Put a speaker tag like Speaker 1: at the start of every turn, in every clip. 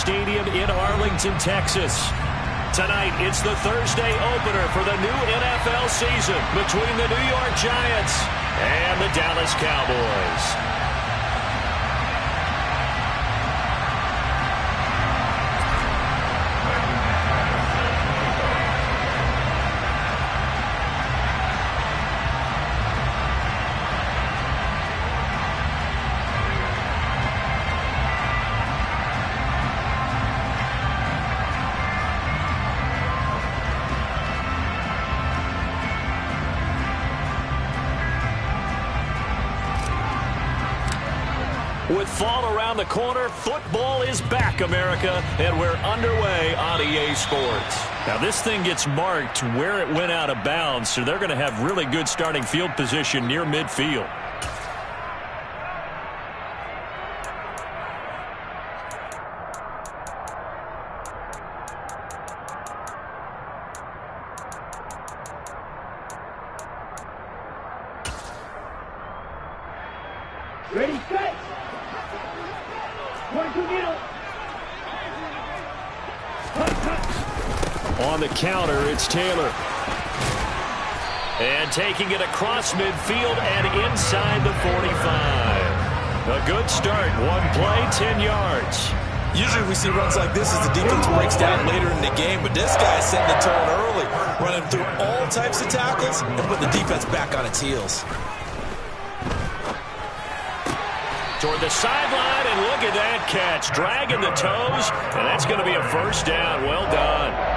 Speaker 1: Stadium in Arlington, Texas. Tonight, it's the Thursday opener for the new NFL season between the New York Giants and the Dallas Cowboys. With fall around the corner, football is back, America, and we're underway on EA Sports. Now, this thing gets marked where it went out of bounds, so they're going to have really good starting field position near midfield.
Speaker 2: Ready, set! 1-2 middle.
Speaker 1: On the counter, it's Taylor. And taking it across midfield and inside the 45. A good start. One play, 10 yards.
Speaker 3: Usually we see runs like this as the defense breaks down later in the game, but this guy's setting the tone early, running through all types of tackles and putting the defense back on its heels.
Speaker 1: Toward the sideline, and look at that catch. Dragging the toes, and that's going to be a first down. Well done.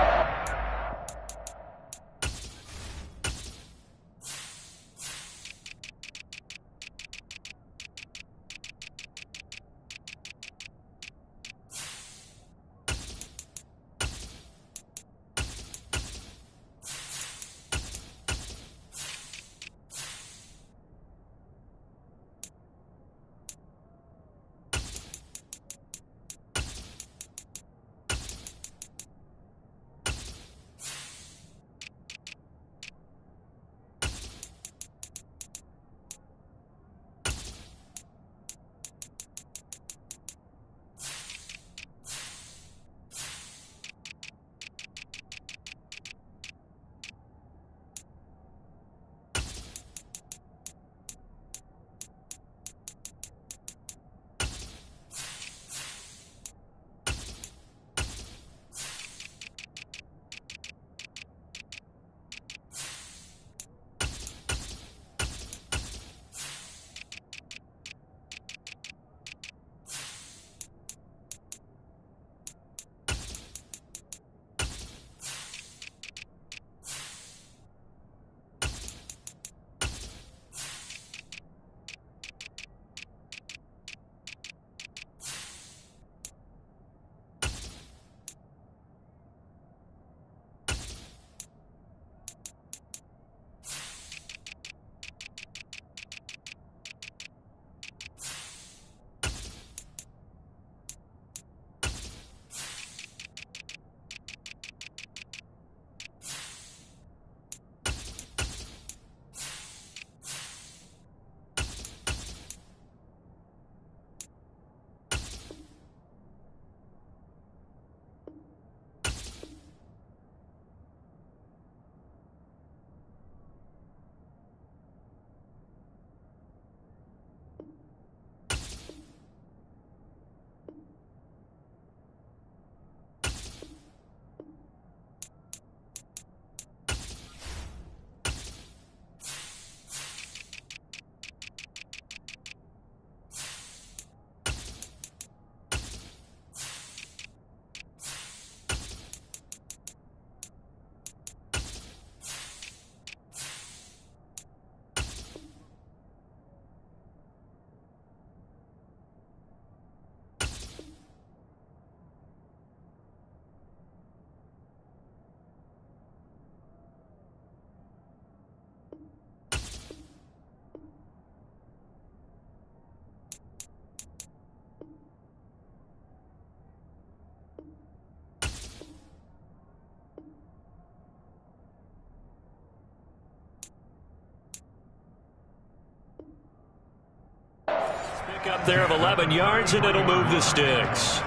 Speaker 1: Pick up there of 11 yards, and it'll move the sticks.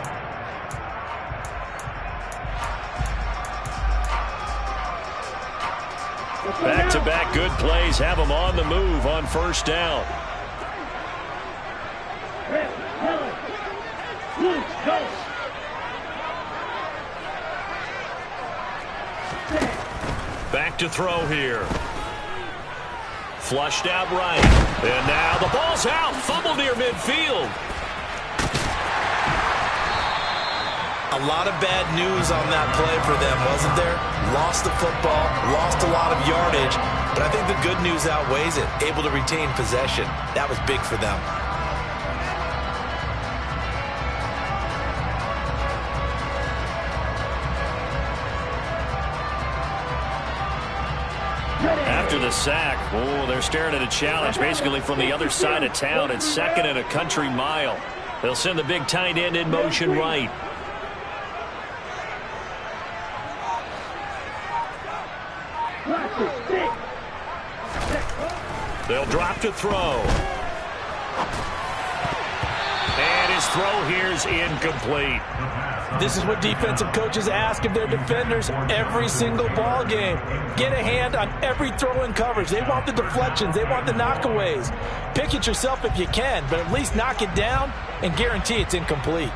Speaker 1: Back-to-back good plays have them on the move on first down. Back to throw here. Flushed out right. And now the ball's out. Fumble near midfield.
Speaker 3: A lot of bad news on that play for them, wasn't there? Lost the football, lost a lot of yardage, but I think the good news outweighs it. Able to retain possession. That was big for them.
Speaker 1: After the sack, they're staring at a challenge basically from the other side of town. It's 2nd and a country mile. They'll send the big tight end in motion right. They'll drop to throw. And his throw here's incomplete.
Speaker 2: This is what defensive coaches ask of their defenders every single ball game. Get a hand on every throw in coverage. They want the deflections. They want the knockaways. Pick it yourself if you can, but at least knock it down and guarantee it's incomplete.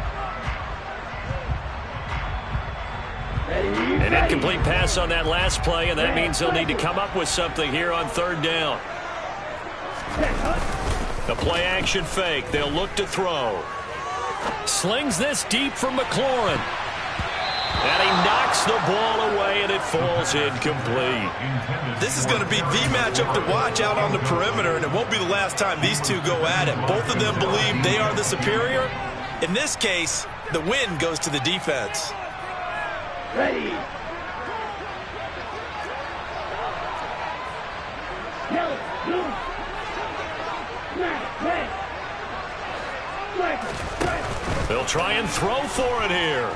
Speaker 1: An incomplete pass on that last play, and that means they'll need to come up with something here on 3rd down. The play action fake. They'll look to throw. Slings this deep from McLaurin. And he knocks the ball away, and it falls incomplete.
Speaker 3: This is going to be the matchup to watch out on the perimeter, and it won't be the last time these two go at it. Both of them believe they are the superior. In this case, the win goes to the defense.
Speaker 4: Ready.
Speaker 1: They'll try and throw for it here.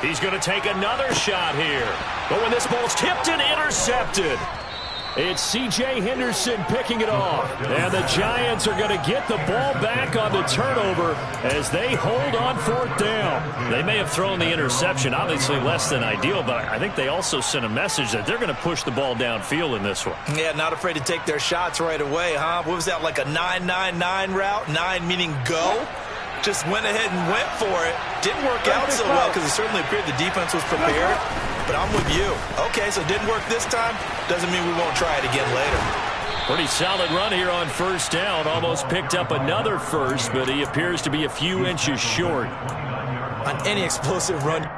Speaker 1: He's going to take another shot here. But when this ball's tipped and intercepted, it's C.J. Henderson picking it off. And the Giants are going to get the ball back on the turnover as they hold on 4th down. They may have thrown the interception, obviously less than ideal, but I think they also sent a message that they're going to push the ball downfield in this one.
Speaker 3: Yeah, not afraid to take their shots right away, huh? What was that, like a 9-9-9 route? 9 meaning go? Just went ahead and went for it. Didn't work out so well because it certainly appeared the defense was prepared. But I'm with you. Okay, so it didn't work this time. Doesn't mean we won't try it again later.
Speaker 1: Pretty solid run here on 1st down. Almost picked up another first, but he appears to be a few inches short.
Speaker 3: On any explosive run.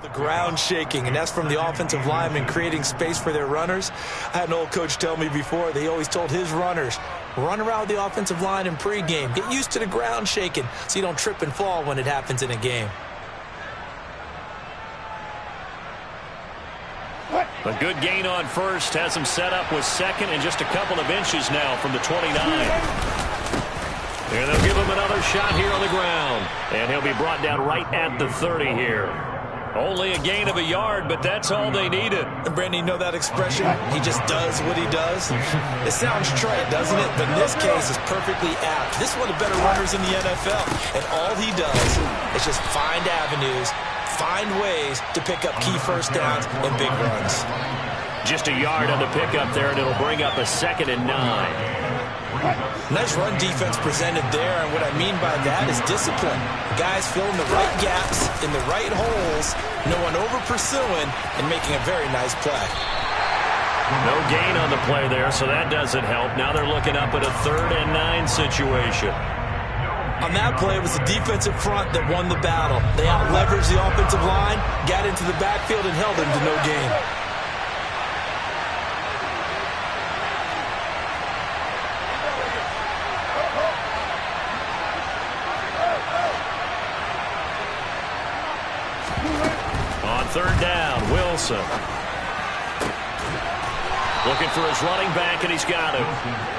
Speaker 3: The ground shaking, and that's from the offensive linemen creating space for their runners. I had an old coach tell me before, they always told his runners, run around the offensive line in pregame. Get used to the ground shaking so you don't trip and fall when it happens in a game.
Speaker 1: A good gain on first has him set up with 2nd and just a couple of inches now from the 29. And they'll give him another shot here on the ground. And he'll be brought down right at the 30 here. Only a gain of a yard, but that's all they needed.
Speaker 3: And Brandon, you know that expression? He just does what he does. It sounds trite, doesn't it? But in this case, it's perfectly apt. This is one of the better runners in the NFL. And all he does is just find avenues, find ways to pick up key first downs and big runs.
Speaker 1: Just a yard on the pickup there, and it'll bring up a 2nd and 9.
Speaker 3: Nice run defense presented there, and what I mean by that is discipline. Guys filling the right gaps in the right holes, no one over-pursuing, and making a very nice play.
Speaker 1: No gain on the play there, so that doesn't help. Now they're looking up at a 3rd and 9 situation.
Speaker 3: On that play, it was the defensive front that won the battle. They out-leveraged the offensive line, got into the backfield, and held them to no gain.
Speaker 1: On 3rd down, Wilson. Looking for his running back, and he's got him.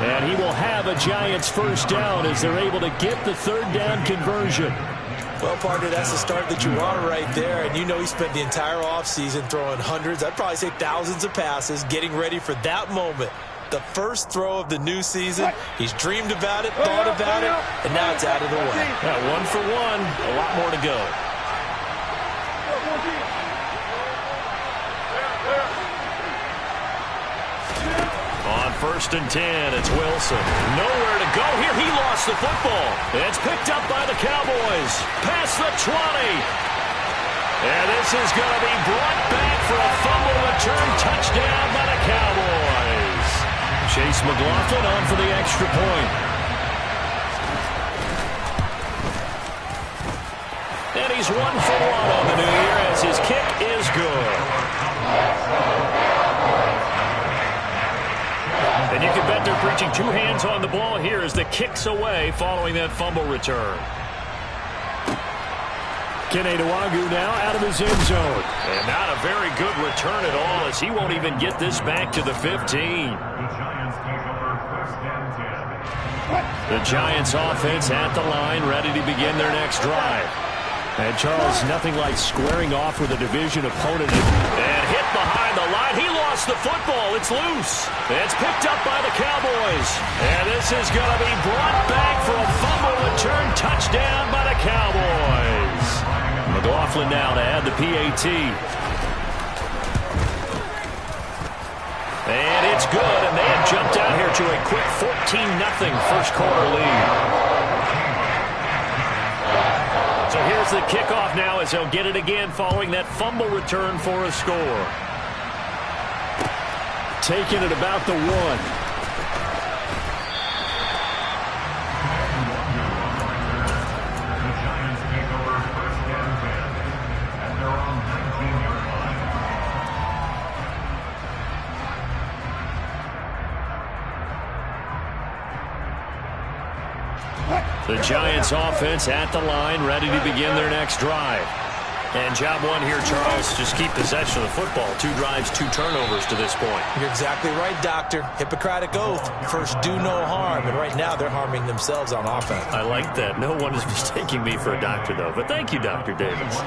Speaker 1: And he will have a Giants first down as they're able to get the 3rd down conversion.
Speaker 3: Well, partner, that's the start that you want right there. And you know he spent the entire offseason throwing hundreds, I'd probably say thousands of passes, getting ready for that moment. The first throw of the new season. He's dreamed about it, thought about it, and now it's out of the way.
Speaker 1: Yeah, 1 for 1. A lot more to go. On 1st and 10, it's Wilson. Nowhere to go here. He lost the football. It's picked up by the Cowboys. Past the 20. And this is going to be brought back for a fumble return touchdown by the Cowboys. Chase McLaughlin on for the extra point. And he's 1 for 1 on the new year as his kick is good. And you can bet they're preaching 2 hands on the ball here as the kick's away following that fumble return. Kenny Nwagu now out of his end zone. And not a very good return at all as he won't even get this back to the 15. The Giants offense at the line, ready to begin their next drive. And Charles, nothing like squaring off with a division opponent. And hit behind the line. He lost the football. It's loose. It's picked up by the Cowboys. And this is going to be brought back for a fumble return touchdown by the Cowboys. McLaughlin now to add the PAT. And it's good, and they have jumped out here to a quick 14-0 first quarter lead. So here's the kickoff now as they'll get it again following that fumble return for a score. Taking it about the 1. The Giants offense at the line, ready to begin their next drive. And job 1 here, Charles, just keep possession of the football. 2 drives, 2 turnovers to this point.
Speaker 2: You're exactly right, Doctor. Hippocratic oath. First, do no harm. And right now, they're harming themselves on offense.
Speaker 1: I like that. No one is mistaking me for a doctor, though. But thank you, Dr. Davis.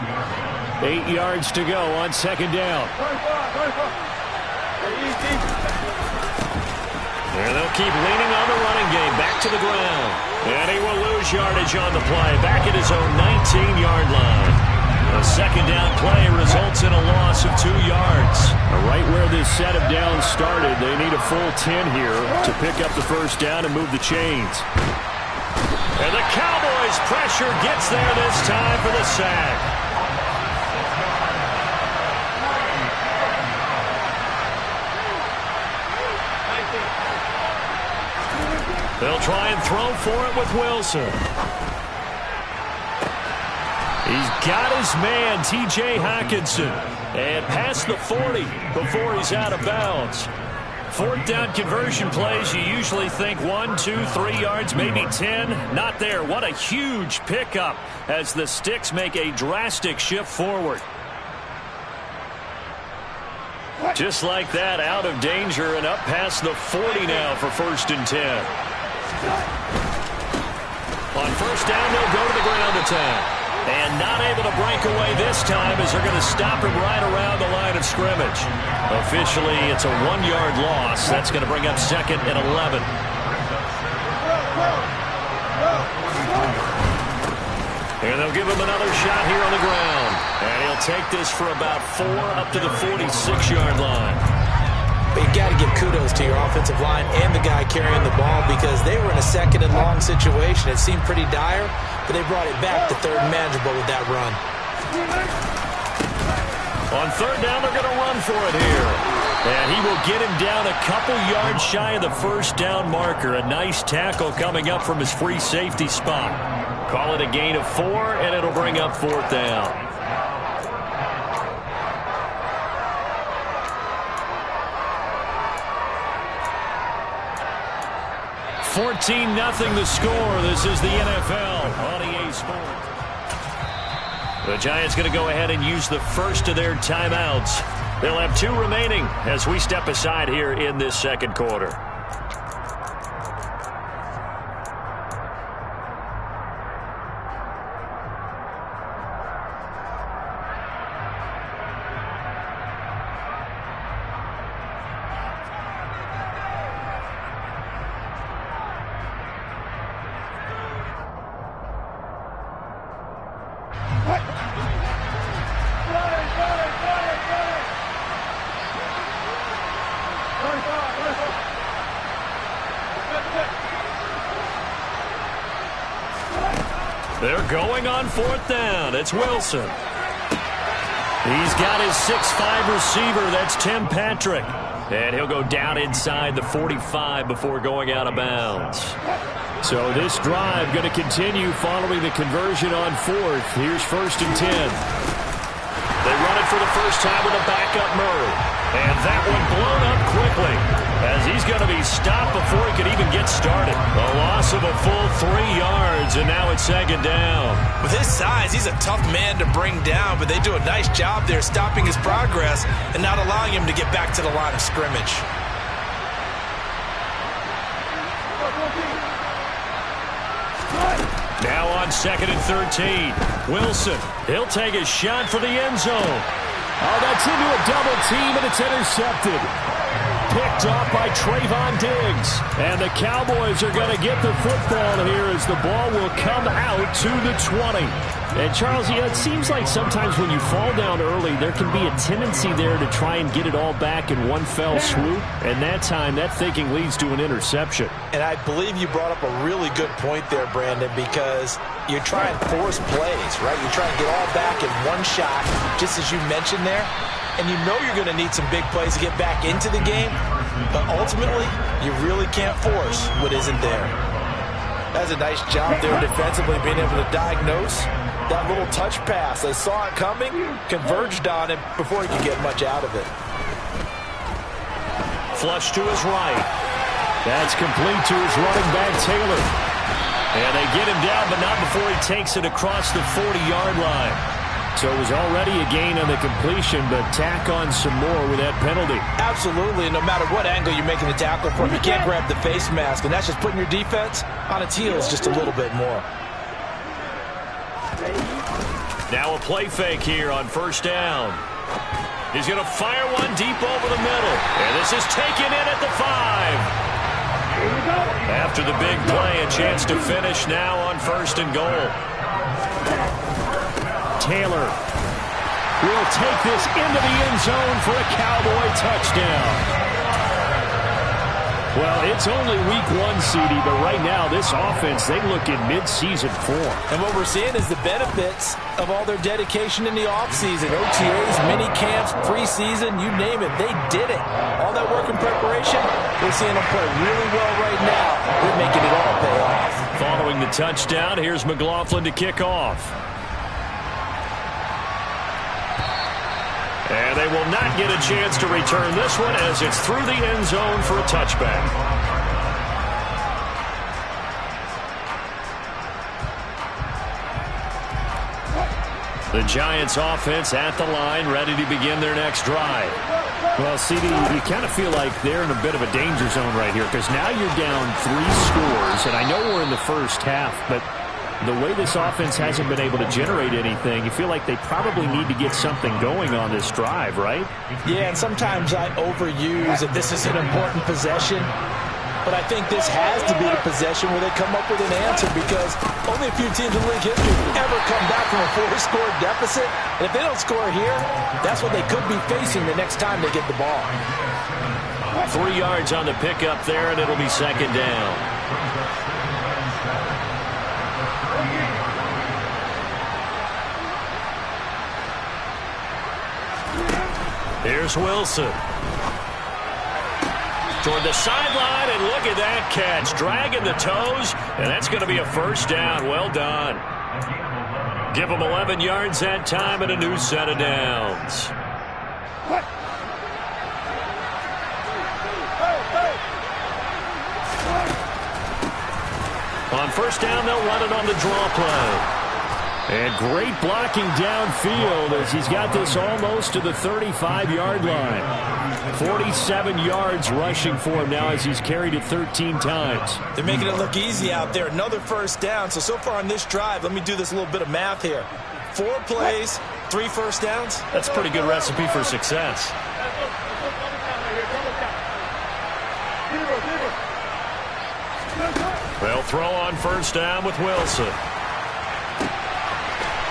Speaker 1: 8 yards to go on 2nd down. And they'll keep leaning on the running game. Back to the ground. And he will lose yardage on the play. Back at his own 19-yard line. A 2nd down play results in a loss of 2 yards. Right where this set of downs started, they need a full 10 here to pick up the 1st down and move the chains. And the Cowboys' pressure gets there this time for the sack. They'll try and throw for it with Wilson. He's got his man, T.J. Hockenson, and past the 40 before he's out of bounds. 4th down conversion plays, you usually think 1, 2, 3 yards, maybe 10. Not there. What a huge pickup as the Sticks make a drastic shift forward. Just like that, out of danger and up past the 40 now for 1st and 10. On 1st down, they'll go to the ground attack. And not able to break away this time as they're going to stop him right around the line of scrimmage. Officially, it's a 1-yard loss. That's going to bring up 2nd and 11. And they'll give him another shot here on the ground. And he'll take this for about 4 up to the 46-yard line.
Speaker 2: But you got to give kudos to your offensive line and the guy carrying the ball because they were in a 2nd and long situation. It seemed pretty dire, but they brought it back to 3rd and manageable with that run.
Speaker 1: On 3rd down, they're going to run for it here. And he will get him down a couple yards shy of the 1st down marker. A nice tackle coming up from his free safety spot. Call it a gain of 4, and it'll bring up 4th down. 14-0 the score. This is the NFL on EA Sports. The Giants going to go ahead and use the first of their timeouts. They'll have 2 remaining as we step aside here in this 2nd quarter. They're going on 4th down. It's Wilson. He's got his 6'5" receiver. That's Tim Patrick. And he'll go down inside the 45 before going out of bounds. So this drive going to continue following the conversion on 4th. Here's 1st and 10. They run it for the first time with a backup Murray. And that one blown up quickly as he's going to be stopped before he could even get started. A loss of a full 3 yards, and now it's 2nd down.
Speaker 3: With his size, he's a tough man to bring down, but they do a nice job there stopping his progress and not allowing him to get back to the line of scrimmage.
Speaker 1: Now on 2nd and 13. Wilson, he'll take a shot for the end zone.
Speaker 2: Oh, that's into a double team, and it's intercepted. Picked off by Trayvon Diggs.
Speaker 1: And the Cowboys are going to get the football here as the ball will come out to the 20.
Speaker 5: And, Charles, it seems like sometimes when you fall down early, there can be a tendency there to try and get it all back in one fell swoop. And that time, that thinking leads to an interception.
Speaker 2: And I believe you brought up a really good point there, Brandon, because you try and force plays, right? You try and get all back in one shot, just as you mentioned there. And you know you're going to need some big plays to get back into the game. But ultimately, you really can't force what isn't there. That's a nice job there defensively, being able to diagnose that little touch pass. They saw it coming, converged on it before he could get much out of it.
Speaker 1: Flush to his right. That's complete to his running back, Taylor. And they get him down, but not before he takes it across the 40-yard line.
Speaker 5: So it was already a gain on the completion, but tack on some more with that penalty.
Speaker 2: Absolutely, and no matter what angle you're making the tackle from, you can't grab the face mask, and that's just putting your defense on its heels just a little bit more.
Speaker 1: Now a play fake here on 1st down. He's going to fire one deep over the middle. And this is taken in at the 5. After the big play, a chance to finish now on 1st and goal.
Speaker 5: Taylor will take this into the end zone for a Cowboy touchdown. Well, it's only week 1, CD, but right now this offense, they look in mid-season form.
Speaker 2: And what we're seeing is the benefits of all their dedication in the offseason. OTAs, mini camps, preseason, you name it, they did it. All that work and preparation, we're seeing them play really well right now. They're making it all pay off.
Speaker 1: Following the touchdown, here's McLaughlin to kick off. And they will not get a chance to return this one as it's through the end zone for a touchback. The Giants offense at the line, ready to begin their next drive.
Speaker 5: Well, CD, you kind of feel like they're in a bit of a danger zone right here because now you're down 3 scores, and I know we're in the first half, but the way this offense hasn't been able to generate anything, you feel like they probably need to get something going on this drive, right?
Speaker 2: Yeah, and sometimes I overuse that this is an important possession, but I think this has to be the possession where they come up with an answer because only a few teams in league history ever come back from a 4-score deficit. And if they don't score here, that's what they could be facing the next time they get the ball.
Speaker 1: 3 yards on the pickup there, and it'll be 2nd down. Here's Wilson. Toward the sideline, and look at that catch. Dragging the toes, and that's going to be a 1st down. Well done. Give them 11 yards that time and a new set of downs. On 1st down, they'll run it on the draw play. And great blocking downfield as he's got this almost to the 35-yard line. 47 yards rushing for him now as he's carried it 13 times.
Speaker 2: They're making it look easy out there. Another 1st down. So far on this drive, let me do this little bit of math here. 4 plays, 3 1st downs.
Speaker 1: That's a pretty good recipe for success. They'll throw on 1st down with Wilson.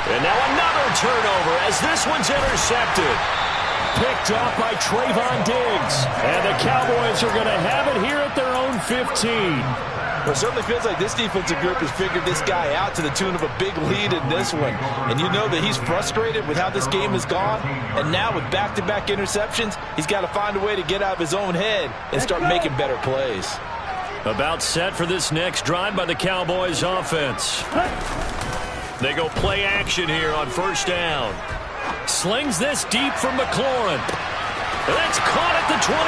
Speaker 1: And now another turnover as this one's intercepted.
Speaker 5: Picked off by Trayvon Diggs.
Speaker 1: And the Cowboys are going to have it here at their own 15.
Speaker 2: Well, it certainly feels like this defensive group has figured this guy out to the tune of a big lead in this one. And you know that he's frustrated with how this game has gone. And now with back-to-back interceptions, he's got to find a way to get out of his own head and start making better plays.
Speaker 1: About set for this next drive by the Cowboys offense. They go play action here on first down. Slings this deep from McLaurin. That's caught at the 25.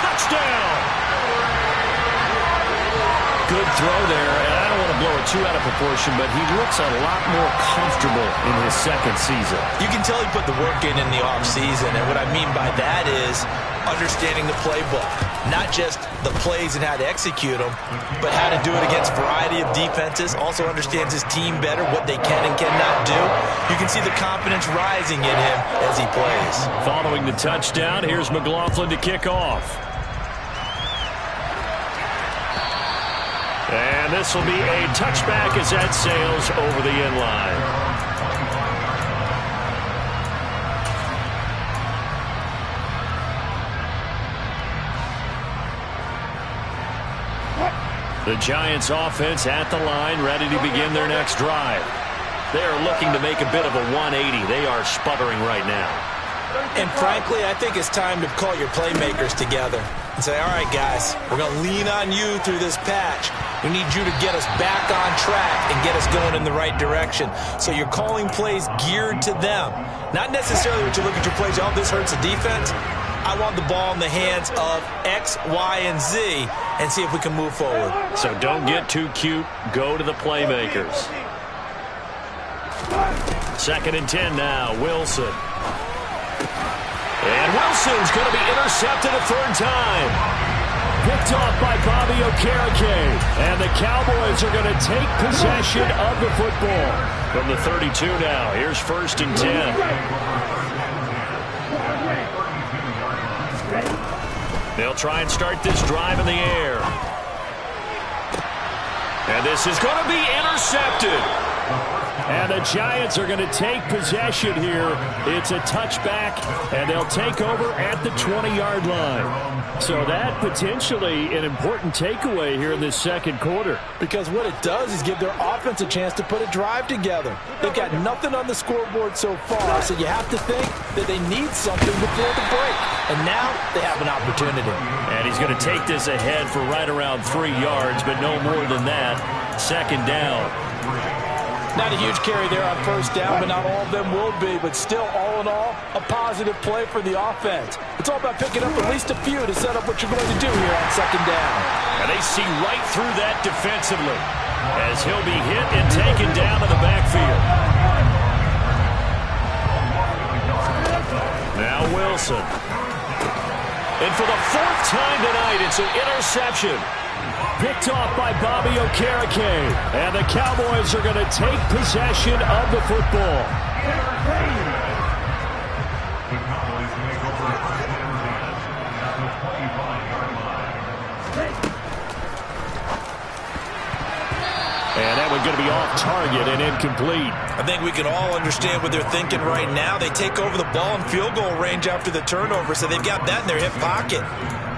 Speaker 1: Touchdown. Good throw there, and I don't want to blow it too out of proportion, but he looks a lot more comfortable in his second season.
Speaker 3: You can tell he put the work in the offseason, and what I mean by that is understanding the playbook. Not just the plays and how to execute them, but how to do it against a variety of defenses. Also understands his team better, what they can and cannot do. You can see the confidence rising in him as he plays.
Speaker 1: Following the touchdown, here's McLaughlin to kick off. And this will be a touchback as that sails over the end line. The Giants offense at the line, ready to begin their next drive. They are looking to make a bit of a 180. They are sputtering right now.
Speaker 3: And frankly, I think it's time to call your playmakers together and say, all right, guys, we're going to lean on you through this patch. We need you to get us back on track and get us going in the right direction. So you're calling plays geared to them. Not necessarily when you look at your plays, oh, this hurts the defense. I want the ball in the hands of X, Y, and Z and see if we can move forward.
Speaker 1: So don't get too cute. Go to the playmakers. 2nd and 10 now. Wilson. And Wilson's going to be intercepted a third time. Picked off by Bobby Okereke. And the Cowboys are going to take possession of the football. From the 32 now. Here's 1st and 10. They'll try and start this drive in the air. And this is going to be intercepted. And the Giants are going to take possession here. It's a touchback, and they'll take over at the 20-yard line. So that potentially an important takeaway here in this second quarter.
Speaker 2: Because what it does is give their offense a chance to put a drive together. They've got nothing on the scoreboard so far, so you have to think that they need something before the break. And now they have an opportunity.
Speaker 1: And he's going to take this ahead for right around 3 yards, but no more than that. 2nd down.
Speaker 2: Not a huge carry there on first down, but not all of them will be. But still, all in all, a positive play for the offense. It's all about picking up at least a few to set up what you're going to do here on 2nd down.
Speaker 1: And they see right through that defensively as he'll be hit and taken down to the backfield. Now Wilson. And for the 4th time tonight, it's an interception. Picked off by Bobby Okereke. And the Cowboys are going to take possession of the football. And that one's going to be off target and incomplete.
Speaker 3: I think we can all understand what they're thinking right now. They take over the ball in field goal range after the turnover, so they've got that in their hip pocket.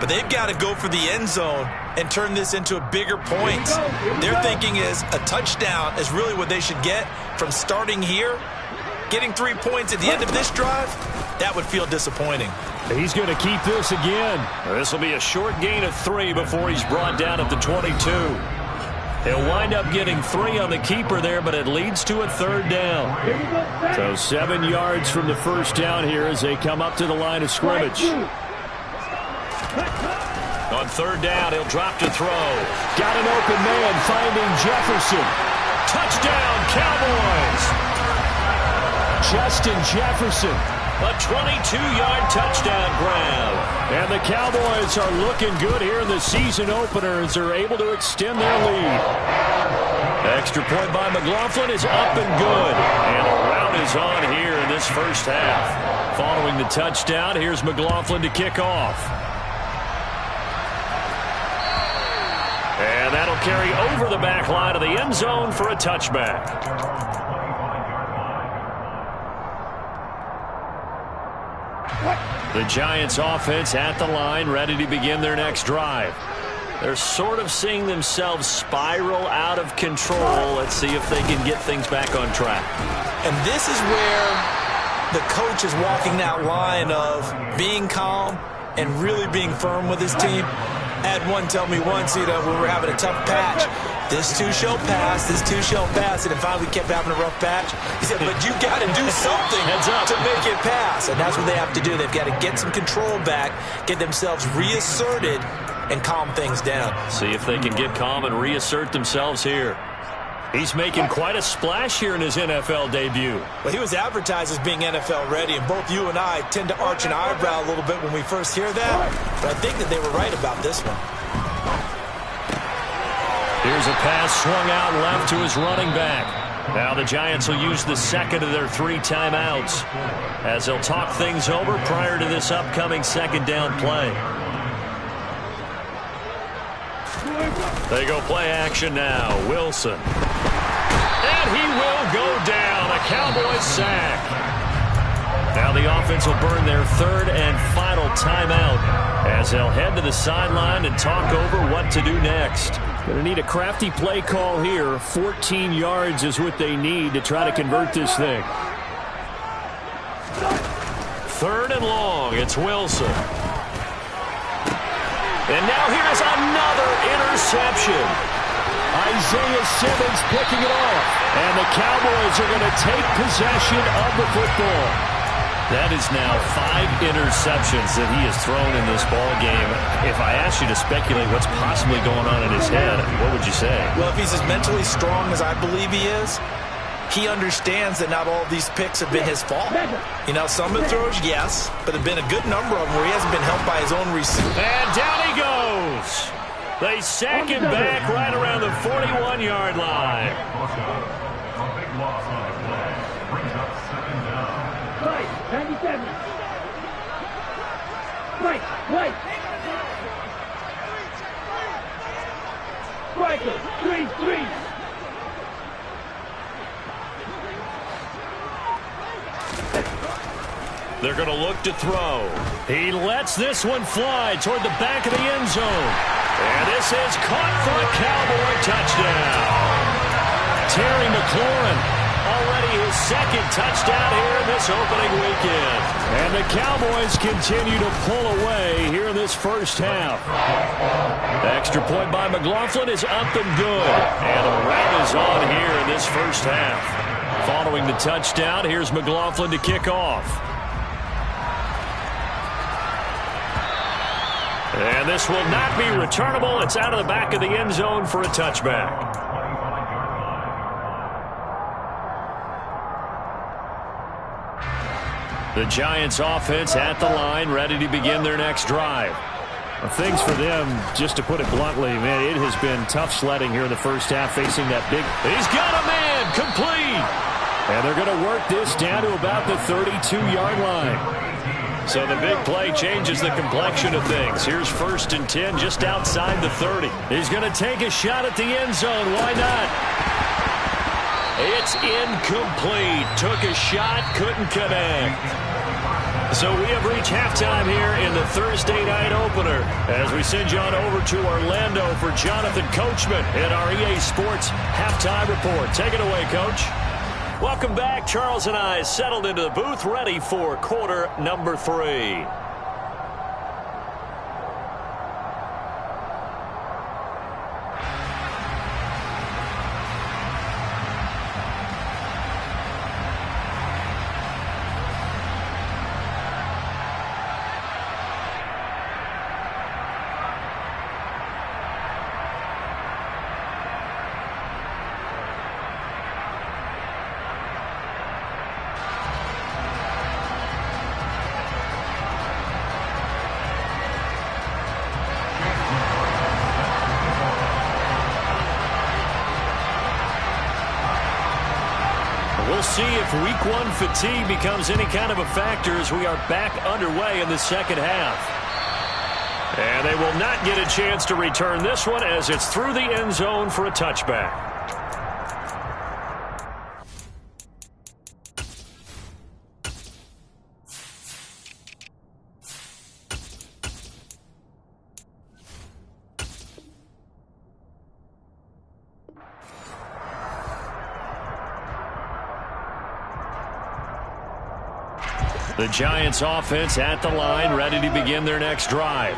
Speaker 3: But they've got to go for the end zone and turn this into a bigger points. Their thinking is a touchdown is really what they should get from starting here. Getting 3 points at the end of this drive, that would feel disappointing.
Speaker 1: He's going to keep this again. This will be a short gain of 3 before he's brought down at the 22. He'll wind up getting 3 on the keeper there, but it leads to a 3rd down. So 7 yards from the first down here as they come up to the line of scrimmage. On 3rd down, he'll drop to throw. Got an open man finding Jefferson. Touchdown, Cowboys! Justin Jefferson. A 22-yard touchdown grab. And the Cowboys are looking good here in the season opener as they're able to extend their lead. Extra point by McLaughlin is up and good. And the rout is on here in this first half. Following the touchdown, here's McLaughlin to kick off. And that'll carry over the back line of the end zone for a touchback. The Giants offense at the line, ready to begin their next drive. They're sort of seeing themselves spiral out of control. Let's see if they can get things back on track.
Speaker 3: And this is where the coach is walking that line of being calm and really being firm with his team. I had one tell me once, when we were having a tough patch, this too shall pass, this too shall pass, and then finally we kept having a rough patch. He said, but you got to do something to make it pass, and that's what they have to do. They've got to get some control back, get themselves reasserted, and calm things down.
Speaker 1: See if they can get calm and reassert themselves here. He's making quite a splash here in his NFL debut.
Speaker 3: Well, he was advertised as being NFL ready, and both you and I tend to arch an eyebrow a little bit when we first hear that, but I think that they were right about this one.
Speaker 1: Here's a pass swung out left to his running back. Now the Giants will use the second of their 3 timeouts as they'll talk things over prior to this upcoming second down play. They go play action now. Wilson. And he will go down. A Cowboys sack. Now the offense will burn their 3rd and final timeout as they'll head to the sideline and talk over what to do next. Going to need a crafty play call here. 14 yards is what they need to try to convert this thing. 3rd and long. It's Wilson. And now here's another interception. Isaiah Simmons picking it off. And the Cowboys are going to take possession of the football. That is now 5 interceptions that he has thrown in this ball game. If I asked you to speculate what's possibly going on in his head, what would you say?
Speaker 3: Well, if he's as mentally strong as I believe he is, he understands that not all of these picks have been his fault. Some of the throws, yes, but there have been a good number of them where he hasn't been helped by his own receiver.
Speaker 1: And down he goes. They sack him back right around the 41-yard line.
Speaker 4: Right, 97. Right. Striker, 3-3.
Speaker 1: They're going to look to throw. He lets this one fly toward the back of the end zone. And this is caught for a Cowboy touchdown. Terry McLaurin, already his 2nd touchdown here in this opening weekend. And the Cowboys continue to pull away here in this first half. The extra point by McLaughlin is up and good. And a rout is on here in this first half. Following the touchdown, here's McLaughlin to kick off. And this will not be returnable. It's out of the back of the end zone for a touchback. The Giants offense at the line, ready to begin their next drive. Well, things for them, just to put it bluntly, man, it has been tough sledding here in the first half facing that big. He's got a man, complete. And they're going to work this down to about the 32-yard line. So the big play changes the complexion of things. Here's 1st and 10 just outside the 30. He's going to take a shot at the end zone. Why not? It's incomplete. Took a shot, couldn't connect. So we have reached halftime here in the Thursday night opener as we send you on over to Orlando for Jonathan Coachman in our EA Sports Halftime Report. Take it away, Coach. Welcome back. Charles and I settled into the booth, ready for quarter number 3. We'll see if week 1 fatigue becomes any kind of a factor as we are back underway in the second half. And they will not get a chance to return this one as it's through the end zone for a touchback. The Giants offense at the line, ready to begin their next drive.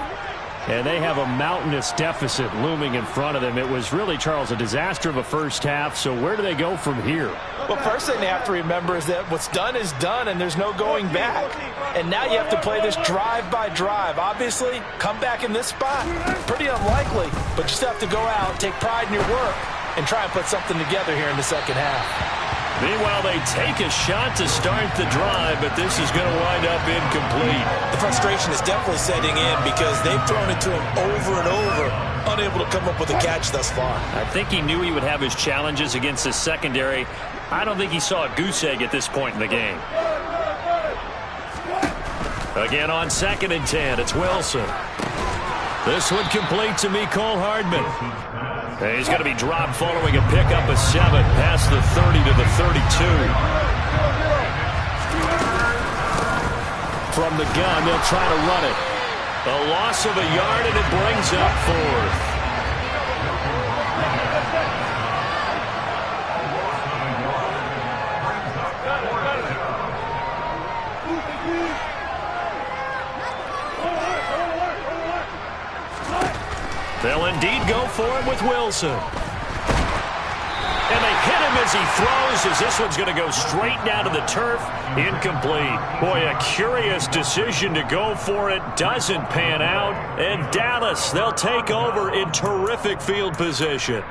Speaker 5: And they have a mountainous deficit looming in front of them. It was really, Charles, a disaster of a first half. So where do they go from here?
Speaker 2: Well, first thing they have to remember is that what's done is done, and there's no going back. And now you have to play this drive by drive. Obviously, come back in this spot, pretty unlikely. But you still have to go out, take pride in your work, and try and put something together here in the second half.
Speaker 1: Meanwhile, they take a shot to start the drive, but this is going to wind up incomplete.
Speaker 3: The frustration is definitely setting in because they've thrown it to him over and over, unable to come up with a catch thus far.
Speaker 1: I think he knew he would have his challenges against the secondary. I don't think he saw a goose egg at this point in the game. Again on 2nd and 10, it's Wilson. This one complete to Mecole Hardman. And he's going to be dropped following a pickup of 7 past the 30 to the 32. From the gun, they'll try to run it. A loss of a yard, and it brings up 4th. They'll indeed go for it with Wilson. And they hit him as he throws, as this one's going to go straight down to the turf. Incomplete. Boy, a curious decision to go for it. Doesn't pan out. And Dallas, they'll take over in terrific field position.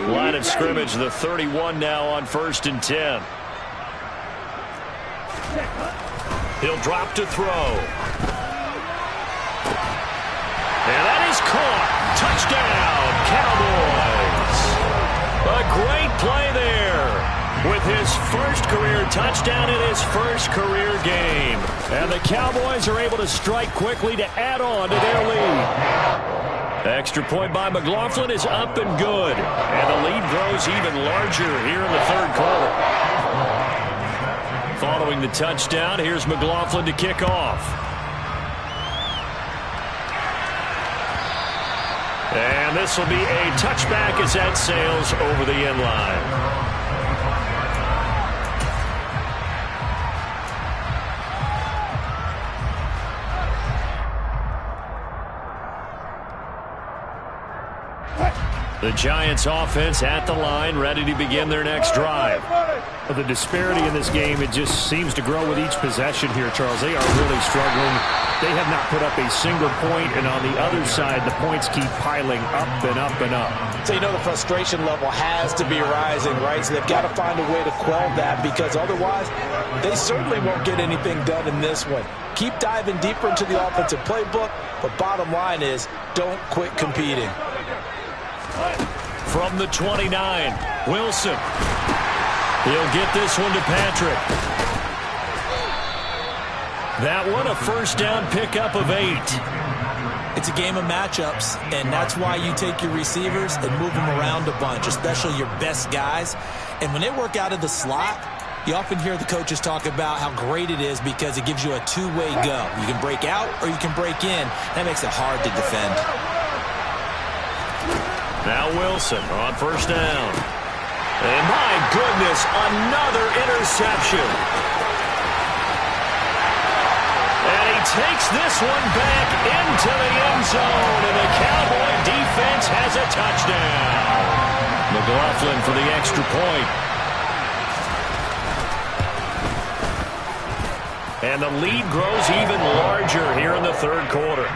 Speaker 1: Line of scrimmage, the 31 now on 1st and 10. He'll drop to throw. And that is caught. Touchdown, Cowboys. A great play there with his first career touchdown in his first career game. And the Cowboys are able to strike quickly to add on to their lead. Extra point by McLaughlin is up and good. And the lead grows even larger here in the 3rd quarter. Following the touchdown, here's McLaughlin to kick off. And this will be a touchback as that sails over the end line. The Giants offense at the line, ready to begin their next drive.
Speaker 5: The disparity in this game, it just seems to grow with each possession here, Charles. They are really struggling. They have not put up a single point, and on the other side, the points keep piling up and up and up.
Speaker 2: So you know the frustration level has to be rising, right? So they've got to find a way to quell that, because otherwise they certainly won't get anything done in this one. Keep diving deeper into the offensive playbook, but bottom line is don't quit competing.
Speaker 1: From the 29, Wilson. He'll get this one to Patrick. That one a first down pickup of 8.
Speaker 3: It's a game of matchups, and that's why you take your receivers and move them around a bunch, especially your best guys. And when they work out of the slot, you often hear the coaches talk about how great it is because it gives you a two-way go. You can break out or you can break in. That makes it hard to defend.
Speaker 1: Now Wilson on first down. And my goodness, another interception. And he takes this one back into the end zone, and the Cowboy defense has a touchdown. McLaughlin for the extra point. And the lead grows even larger here in the 3rd quarter.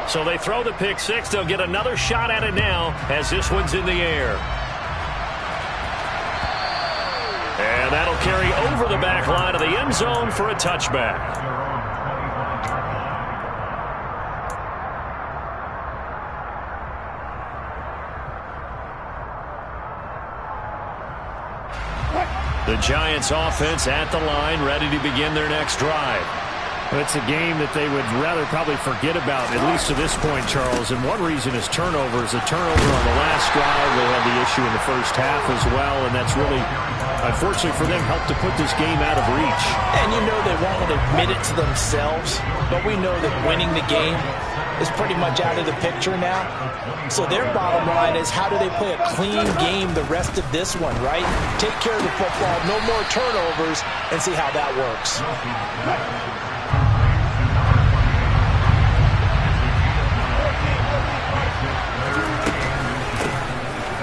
Speaker 1: So they throw the pick 6. They'll get another shot at it now as this one's in the air. And that'll carry over the back line of the end zone for a touchback. The Giants offense at the line, ready to begin their next drive.
Speaker 5: It's a game that they would rather probably forget about, at least to this point, Charles. And one reason is turnovers. A turnover on the last drive. They had the issue in the first half as well, and that's really unfortunately for them, helped to put this game out of reach.
Speaker 2: And you know they won't admit it to themselves, but we know that winning the game is pretty much out of the picture now. So their bottom line is, how do they play a clean game the rest of this one, right? Take care of the football, no more turnovers, and see how that works.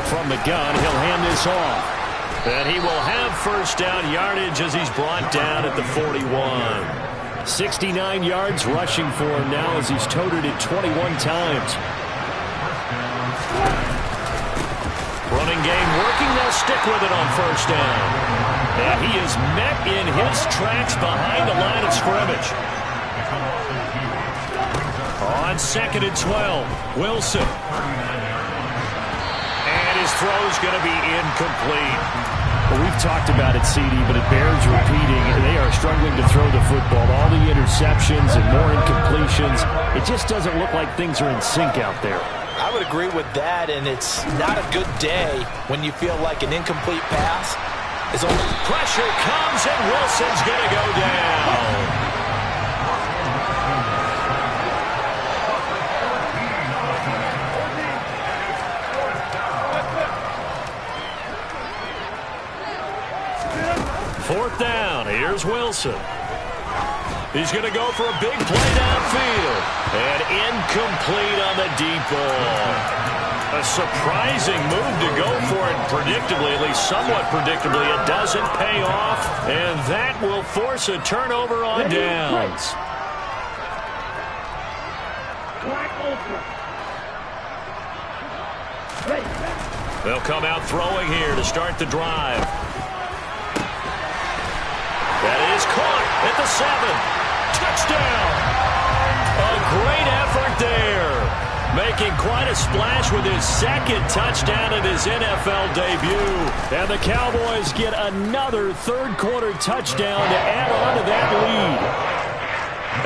Speaker 5: From the gun, he'll hand this off. And he will have first down yardage as he's brought down at the 41. 69 yards rushing for him now as he's toted it 21 times. Running game working. They'll stick with it on first down. And he is met in his tracks behind the line of scrimmage. On 2nd and 12, Wilson. And his throw's going to be incomplete. Well, we've talked about it, CD, but it bears repeating. They are struggling to throw the football. All the interceptions and more incompletions. It just doesn't look like things are in sync out there.
Speaker 2: I would agree with that, and it's not a good day when you feel like an incomplete pass is only...
Speaker 1: Pressure comes, and Wilson's going to go down. Fourth down. Here's Wilson. He's going to go for a big play downfield. And incomplete on the deep ball. A surprising move to go for it predictably, at least somewhat predictably. It doesn't pay off, and that will force a turnover on downs. They'll come out throwing here to start the drive. That is caught at the 7. Touchdown. A great effort there. Making quite a splash with his second touchdown at his NFL debut. And the Cowboys get another third-quarter touchdown to add on to that lead.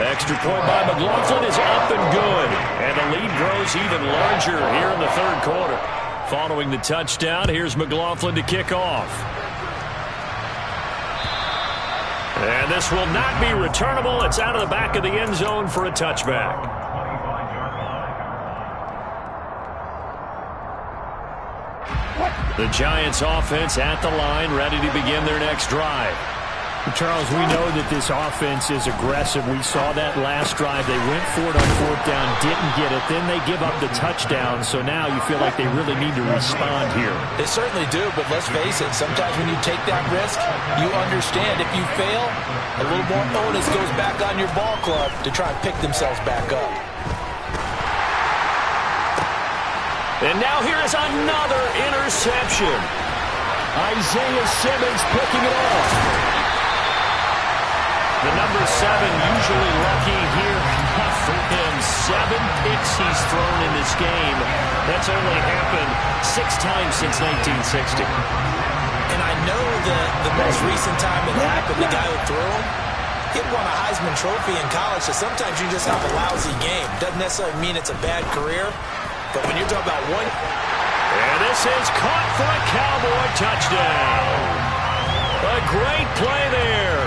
Speaker 1: Extra point by McLaughlin is up and good. And the lead grows even larger here in the third quarter. Following the touchdown, here's McLaughlin to kick off. And this will not be returnable. It's out of the back of the end zone for a touchback. The Giants offense at the line, ready to begin their next drive.
Speaker 5: Charles, we know that this offense is aggressive. We saw that last drive. They went for it on fourth down, didn't get it. Then they give up the touchdown. So now you feel like they really need to respond here.
Speaker 2: They certainly do, but let's face it. Sometimes when you take that risk, you understand if you fail, a little more onus goes back on your ball club to try and pick themselves back up.
Speaker 1: And now here is another interception.
Speaker 5: Isaiah Simmons picking it off.
Speaker 1: The number 7 usually lucky here. Not for him. 7 picks he's thrown in this game. That's only happened 6 times since 1960.
Speaker 2: And I know that the most recent time it happened, the guy who threw him, he won a Heisman Trophy in college, so sometimes you just have a lousy game. Doesn't necessarily mean it's a bad career, but when you're talking about one...
Speaker 1: And this is caught for a Cowboy touchdown. A great play there.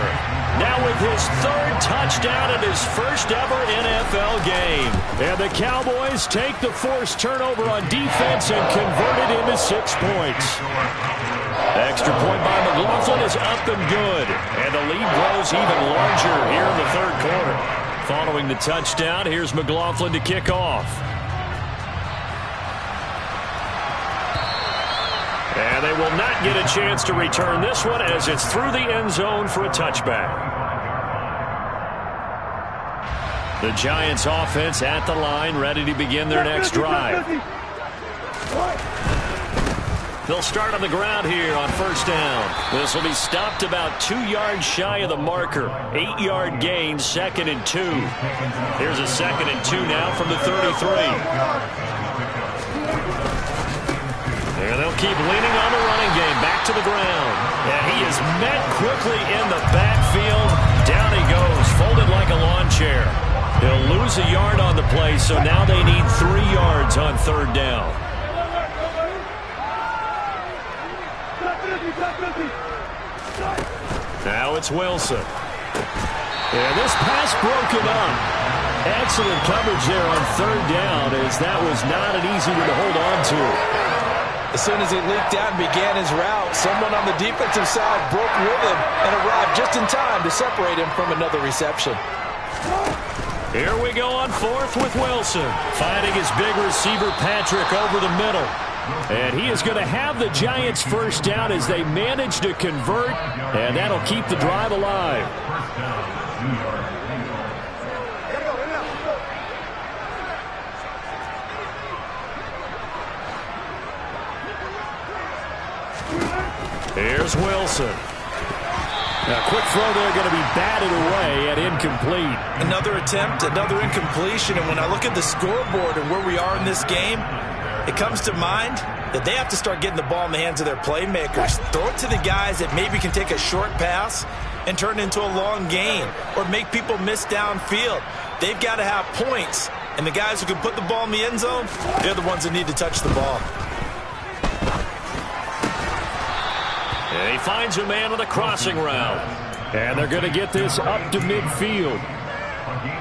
Speaker 1: Now with his third touchdown in his first ever NFL game. And the Cowboys take the forced turnover on defense and convert it into 6 points. Extra point by McLaughlin is up and good. And the lead grows even larger here in the third quarter. Following the touchdown, here's McLaughlin to kick off. And they will not get a chance to return this one as it's through the end zone for a touchback. The Giants offense at the line, ready to begin their next drive. They'll start on the ground here on first down. This will be stopped about 2 yards shy of the marker. 8-yard gain, 2nd and 2. Here's a 2nd and 2 now from the 33. And they'll keep leaning on the running game. Back to the ground. And he is met quickly in the backfield. Down he goes, folded like a lawn chair. He'll lose a yard on the play, so now they need 3 yards on third down. Now it's Wilson. And this pass broken up. Excellent coverage there on third down, as that was not an easy one to hold on to.
Speaker 2: As soon as he leaked out and began his route, someone on the defensive side broke with him and arrived just in time to separate him from another reception.
Speaker 1: Here we go on fourth with Wilson, finding his big receiver Patrick over the middle. And he is going to have the Giants first down as they manage to convert, and that'll keep the drive alive. Here's Wilson. A quick throw there, going to be batted away and incomplete.
Speaker 3: Another attempt, another incompletion, and when I look at the scoreboard and where we are in this game, it comes to mind that they have to start getting the ball in the hands of their playmakers. Throw it to the guys that maybe can take a short pass and turn it into a long gain or make people miss downfield. They've got to have points, and the guys who can put the ball in the end zone, they're the ones that need to touch the ball.
Speaker 1: And he finds a man on the crossing route.
Speaker 5: And they're going to get this up to midfield.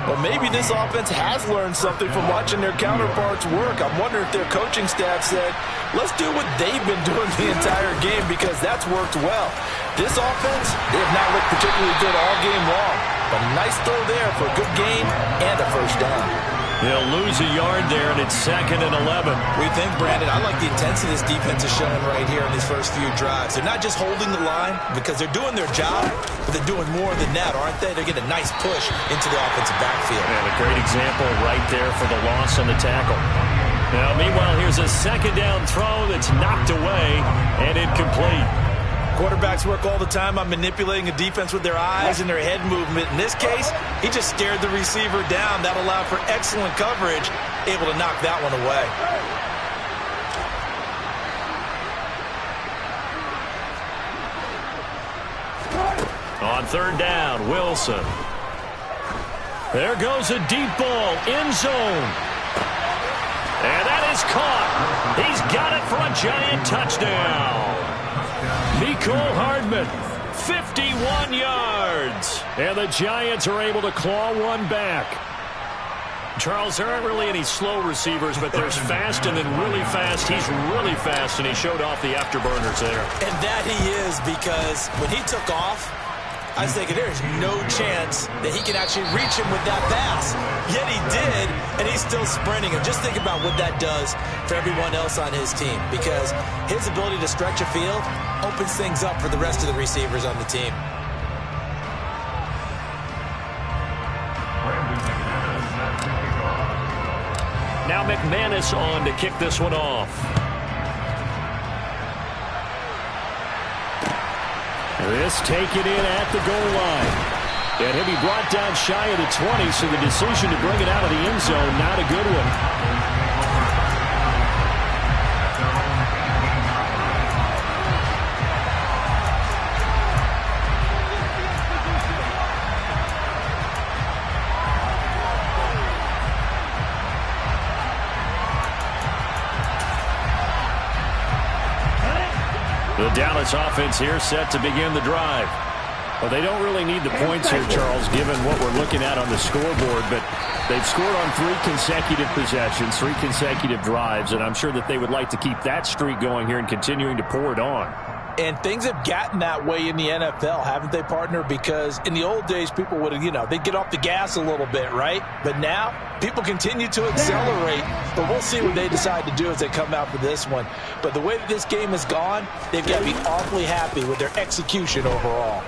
Speaker 2: Well, maybe this offense has learned something from watching their counterparts work. I'm wondering if their coaching staff said, let's do what they've been doing the entire game, because that's worked well. This offense, they have not looked particularly good all game long. But a nice throw there for a good gain and a first down.
Speaker 1: They'll lose a yard there, and it's 2nd and 11.
Speaker 3: What do you think, Brandon? I like the intensity this defense is showing right here in these first few drives. They're not just holding the line because they're doing their job, but they're doing more than that, aren't they? They're getting a nice push into the offensive backfield.
Speaker 1: And a great example right there for the loss on the tackle. Now, meanwhile, here's a 2nd down throw that's knocked away and incomplete.
Speaker 3: Quarterbacks work all the time on manipulating a defense with their eyes and their head movement. In this case, he just stared the receiver down. That allowed for excellent coverage, able to knock that one away.
Speaker 1: On 3rd down, Wilson. There goes a deep ball, end zone. And that is caught. He's got it for a Giant touchdown. Mecole Hardman, 51 yards. And the Giants are able to claw one back. Charles, there aren't really any slow receivers, but there's fast and then really fast. He's really fast, and he showed off the afterburners there.
Speaker 3: And that he is, because when he took off, I was thinking there's no chance that he can actually reach him with that pass. Yet he did, and he's still sprinting. And just think about what that does for everyone else on his team, because his ability to stretch a field opens things up for the rest of the receivers on the team.
Speaker 1: Now McManus on to kick this one off.
Speaker 5: This taken in at the goal line. And he'll be brought down shy of the 20, so the decision to bring it out of the end zone, not a good one.
Speaker 1: The Dallas offense here set to begin the drive.
Speaker 5: Well, they don't really need the points here, Charles, given what we're looking at on the scoreboard, but they've scored on 3 consecutive possessions, 3 consecutive drives, and I'm sure that they would like to keep that streak going here and continuing to pour it on.
Speaker 2: And things have gotten that way in the NFL, haven't they, partner? Because in the old days, people would have, they'd get off the gas a little bit, right? But now, people continue to accelerate. But we'll see what they decide to do as they come out for this one. But the way that this game has gone, they've got to be awfully happy with their execution overall.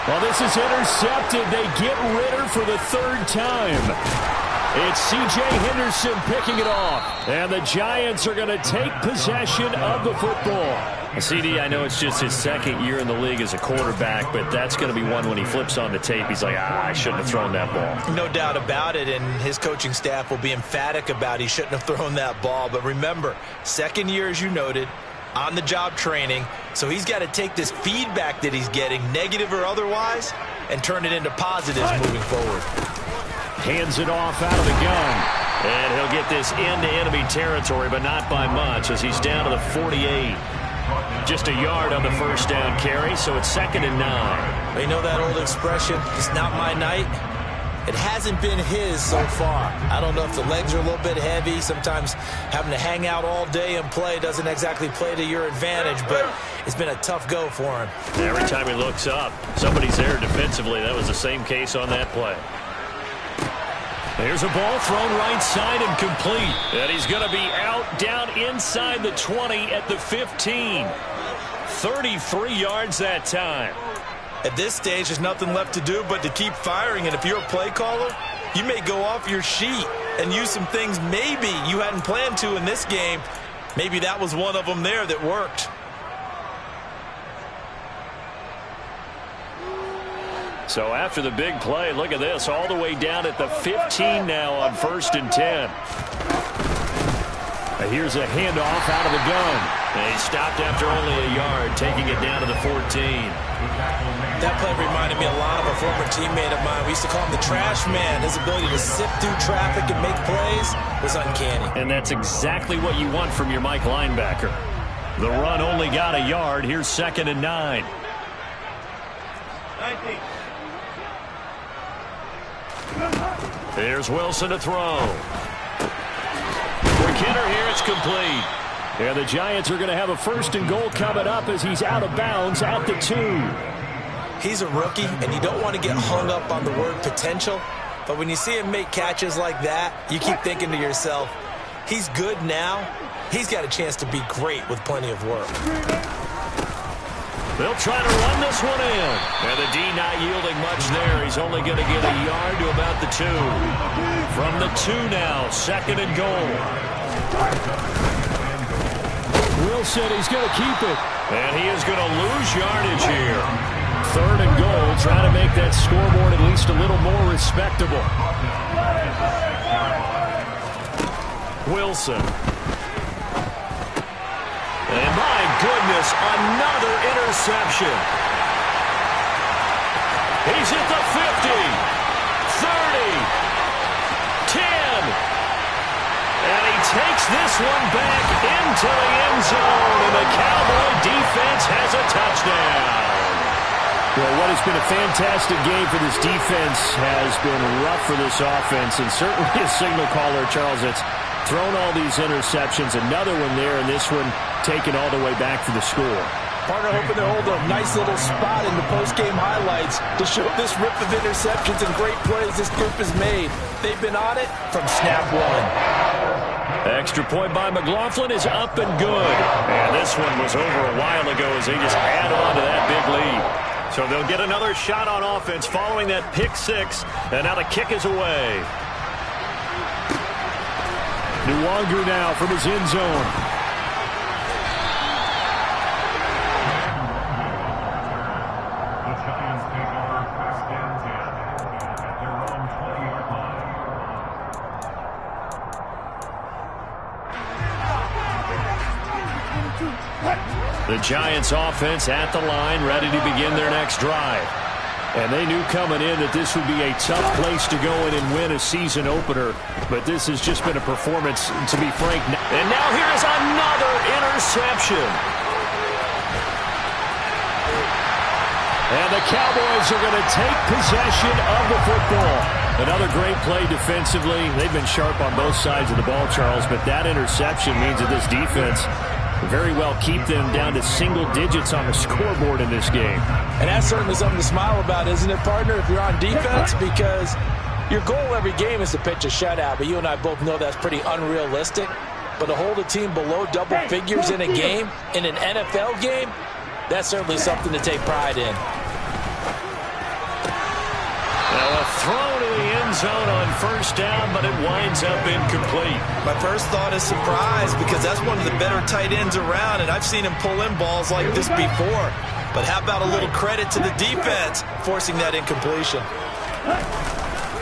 Speaker 5: Well, this is intercepted. They get Ritter for the 3rd time. It's C.J. Henderson picking it off. And the Giants are going to take possession of the football.
Speaker 1: CD, I know it's just his 2nd year in the league as a quarterback, but that's going to be one when he flips on the tape. He's like, I shouldn't have thrown that ball.
Speaker 3: No doubt about it, and his coaching staff will be emphatic about he shouldn't have thrown that ball. But remember, 2nd year, as you noted, on-the-job training, so he's got to take this feedback that he's getting, negative or otherwise, and turn it into positives moving forward.
Speaker 5: Hands it off out of the gun.
Speaker 1: And he'll get this into enemy territory, but not by much, as he's down to the 48. Just a yard on the first down carry, so it's 2nd and 9.
Speaker 3: You know that old expression, it's not my night? It hasn't been his so far. I don't know if the legs are a little bit heavy. Sometimes having to hang out all day and play doesn't exactly play to your advantage, but it's been a tough go for him.
Speaker 1: Every time he looks up, somebody's there defensively. That was the same case on that play. There's a ball thrown right side and complete. And he's going to be out down inside the 20 at the 15. 33 yards that time.
Speaker 3: At this stage, there's nothing left to do but to keep firing. And if you're a play caller, you may go off your sheet and use some things maybe you hadn't planned to in this game. Maybe that was one of them there that worked.
Speaker 1: So after the big play, look at this, all the way down at the 15 now on 1st and 10. Here's a handoff out of the gun. And he stopped after only a yard, taking it down to the 14.
Speaker 3: That play reminded me a lot of a former teammate of mine. We used to call him the trash man. His ability to sift through traffic and make plays was uncanny.
Speaker 1: And that's exactly what you want from your Mike linebacker. The run only got a yard. Here's 2nd and 9.
Speaker 4: 19.
Speaker 1: There's Wilson to throw. For Kidder here, it's complete.
Speaker 5: And the Giants are going to have a 1st and goal coming up as he's out of bounds at the 2.
Speaker 3: He's a rookie, and you don't want to get hung up on the word potential. But when you see him make catches like that, you keep thinking to yourself, he's good now. He's got a chance to be great with plenty of work.
Speaker 1: They'll try to run this one in. And the D not yielding much there. He's only going to get a yard to about the 2. From the 2 now, 2nd and goal.
Speaker 5: Wilson, he's going to keep it.
Speaker 1: And he is going to lose yardage here.
Speaker 5: 3rd and goal, trying to make that scoreboard at least a little more respectable.
Speaker 1: Wilson. And my goodness, another interception. He's at the 50, 30, 10. And he takes this one back into the end zone. And the Cowboy defense has a touchdown.
Speaker 5: Well, what has been a fantastic game for this defense has been rough for this offense. And certainly a signal caller, Charles, that's thrown all these interceptions. Another one there, and this one taken all the way back for the score.
Speaker 2: Partner hoping to hold a nice little spot in the post-game highlights to show this rip of interceptions and great plays this group has made. They've been on it from snap one.
Speaker 1: Extra point by McLaughlin is up and good. And this one was over a while ago as they just add on to that big lead. So they'll get another shot on offense following that pick 6. And now the kick is away.
Speaker 5: Nwangu now from his end zone.
Speaker 1: The Giants offense at the line, ready to begin their next drive.
Speaker 5: And they knew coming in that this would be a tough place to go in and win a season opener. But this has just been a performance, to be frank.
Speaker 1: And now here's another interception.
Speaker 5: And the Cowboys are going to take possession of the football. Another great play defensively. They've been sharp on both sides of the ball, Charles, but that interception means that this defense very well keep them down to single digits on the scoreboard in this game.
Speaker 2: And that's certainly something to smile about, isn't it, partner, if you're on defense? Because your goal every game is to pitch a shutout, but you and I both know that's pretty unrealistic. But to hold a team below double figures in a game, in an NFL game, that's certainly something to take pride in.
Speaker 1: Now a throw to the end zone on first down, but it winds up incomplete.
Speaker 3: My first thought is surprise because that's one of the better tight ends around, and I've seen him pull in balls like this before. But how about a little credit to the defense forcing that incompletion?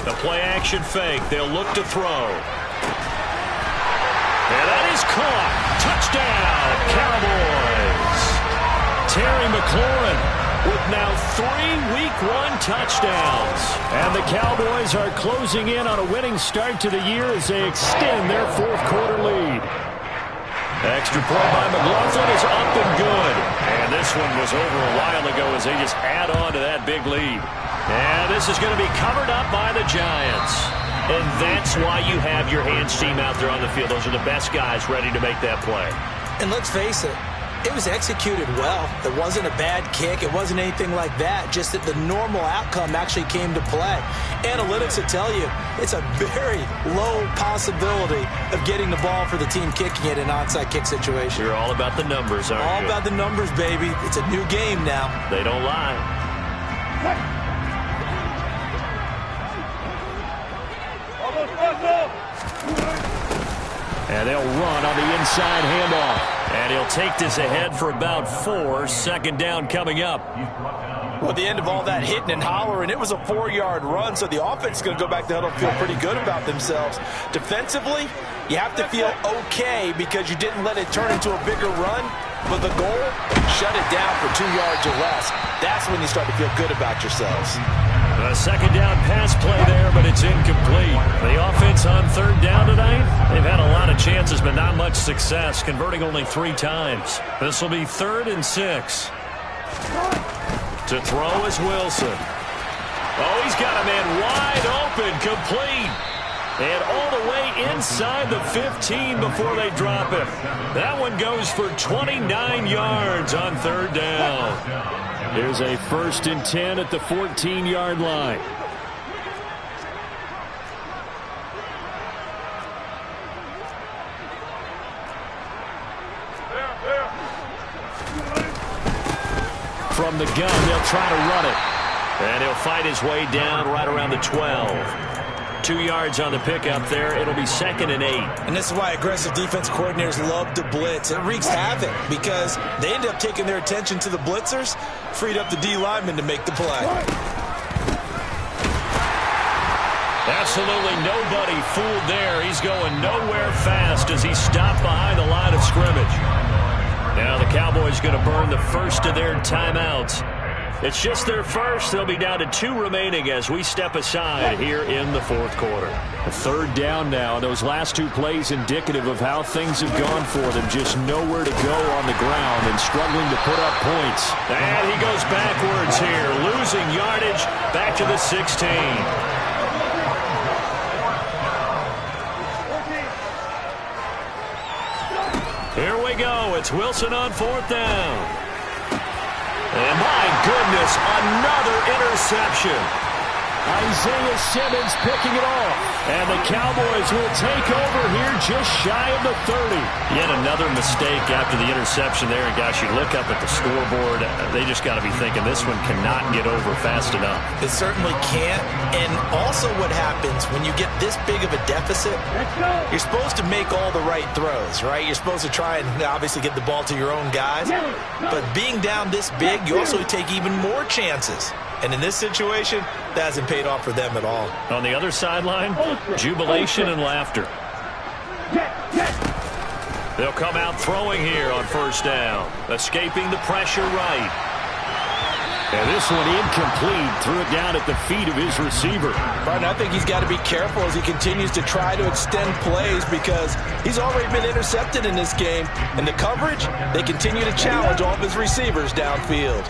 Speaker 1: The play-action fake. They'll look to throw. And that is caught. Touchdown, Cowboys. Terry McLaurin with now 3 Week 1 touchdowns.
Speaker 5: And the Cowboys are closing in on a winning start to the year as they extend their fourth quarter lead.
Speaker 1: Extra point by McLaughlin is up and good. And this one was over a while ago as they just add on to that big lead. And this is going to be covered up by the Giants. And that's why you have your hands team out there on the field. Those are the best guys ready to make that play.
Speaker 2: And let's face it, it was executed well. It wasn't a bad kick. It wasn't anything like that. Just that the normal outcome actually came to play. Analytics will tell you it's a very low possibility of getting the ball for the team kicking it in an onside kick situation.
Speaker 1: You're all about the numbers, aren't you?
Speaker 2: All about the numbers, baby. It's a new game now.
Speaker 1: They don't lie. And they'll run on the inside handoff. And he'll take this ahead for about 4. Second down coming up.
Speaker 2: Well, at the end of all that hitting and hollering, it was a 4-yard run, so the offense is going to go back to huddle and feel pretty good about themselves. Defensively, you have to feel okay because you didn't let it turn into a bigger run. But the goal, shut it down for 2 yards or less. That's when you start to feel good about yourselves.
Speaker 1: A second down pass play there, but it's incomplete. The offense on third down tonight, they've had a lot of chances, but not much success, converting only 3 times. This will be 3rd and 6. To throw is Wilson. Oh, he's got a man wide open, complete. And all the way inside the 15 before they drop it. That one goes for 29 yards on third down. Here's a 1st and 10 at the 14-yard line. From the gun, they'll try to run it. And he'll fight his way down right around the 12. 2 yards on the pickup there. It'll be 2nd and 8.
Speaker 2: And this is why aggressive defense coordinators love to blitz. It wreaks havoc because they end up taking their attention to the blitzers, freed up the D lineman to make the play.
Speaker 1: Absolutely nobody fooled there. He's going nowhere fast as he stopped behind the line of scrimmage. Now the Cowboys going to burn the first of their timeouts. It's just their first. They'll be down to 2 remaining as we step aside here in the 4th quarter. A 3rd down now. Those last 2 plays indicative of how things have gone for them. Just nowhere to go on the ground and struggling to put up points. And he goes backwards here, losing yardage back to the 16. Here we go. It's Wilson on 4th down. And my goodness, another interception. Isaiah Simmons picking it off. And the Cowboys will take over here just shy of the 30. Yet another mistake after the interception there. And gosh, you look up at the scoreboard, they just got to be thinking this one cannot get over fast enough.
Speaker 2: It certainly can't. And also what happens when you get this big of a deficit, you're supposed to make all the right throws, right? You're supposed to try and obviously get the ball to your own guys. But being down this big, you also take even more chances. And in this situation, that hasn't paid off for them at all.
Speaker 1: On the other sideline, jubilation and laughter. They'll come out throwing here on 1st down. Escaping the pressure right. And this one incomplete. Threw it down at the feet of his receiver.
Speaker 2: Martin, I think he's got to be careful as he continues to try to extend plays because he's already been intercepted in this game. And the coverage, they continue to challenge all of his receivers downfield.